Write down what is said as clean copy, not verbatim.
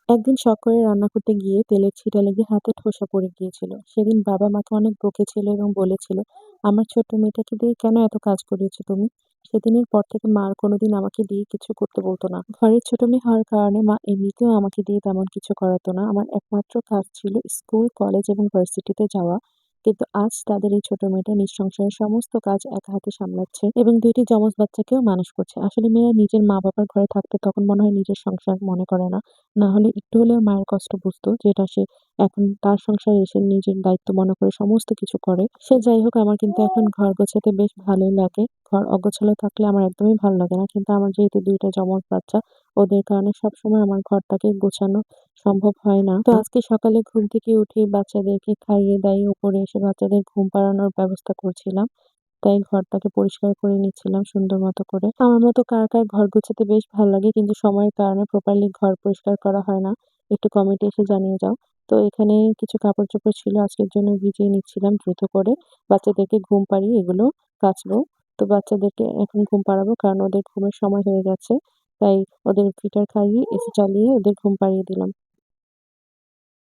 একদিন শখ করে রান্না করতে গিয়ে তেলের ছিটা লেগে হাতে ঠোসা পড়ে গিয়েছিল। সেদিন বাবা মাকে অনেক বকেছিল এবং বলেছিল, আমার ছোট্ট মেয়েটাকে দিয়ে কেন এত কাজ করিয়েছো তুমি? সেদিনের পর থেকে মা আর কোনোদিন আমাকে দিয়ে কিছু করতে বলতো না। ঘরের ছোট মেয়ে হওয়ার কারণে মা এমনিতেও আমাকে দিয়ে তেমন কিছু করাতো না। আমার একমাত্র কাজ ছিল স্কুল, কলেজ এবং ভার্সিটিতে যাওয়া। কিন্তু আজ তাদের এই ছোট মেয়েটা নিজ সংসারের সমস্ত কাজ একা হাতে সামলাচ্ছে এবং ২ টি যমজ বাচ্চাকেও মানুষ করছে। আসলে মেয়েরা নিজের মা-বাবার ঘরে থাকতে তখন মনে হয় নিজের সংসার মনে করে না। না হলে একটু হলেও মায়ের কষ্ট বুঝতো, যেটা সে এখন তার সংসারে এসে নিজের দায়িত্ব মনে করে সমস্ত কিছু করে। সে যাই হোক, আমার কিন্তু এখন ঘর গোছাতে বেশ ভালোই লাগে। ঘর অগোছালো থাকলে আমার একদমই ভালো লাগে না। কিন্তু আমার যেহেতু ২ টা যমজ বাচ্চা, ওদের কারণে সবসময় আমার ঘরটাকে গোছানো সম্ভব হয় না। তো আজকে সকালে ঘুম থেকে উঠে বাচ্চাদেরকে খাইয়ে-দাইয়ে উপরে এসে বাচ্চাদের ঘুম পাড়ানোর ব্যবস্থা করছিলাম। তাই ঘরটাকে পরিষ্কার করে নিচ্ছিলাম সুন্দর মতো করে। আমার মতো কার, কার ঘর গোছাতে বেশ ভাল লাগে কিন্তু সময়ের কারণে প্রপারলি ঘর পরিষ্কার করা হয় না। একটু কমেন্টে এসে জানিয়ে যাও। তো এখানে কিছু কাপড়-চোপড় ছিল আজকের জন্য ভিজিয়ে নিচ্ছিলাম দ্রুত করে। বাচ্চাদেরকে ঘুম পাড়িয়ে এগুলো কাচবো। তো বাচ্চাদেরকে এখন ঘুম পাড়াবো কারণ ওদের ঘুমের সময় হয়ে গেছে। তাই ওদের ফিডার খাইয়ে এসি চালিয়ে ওদের ঘুম পাড়িয়ে দিলাম।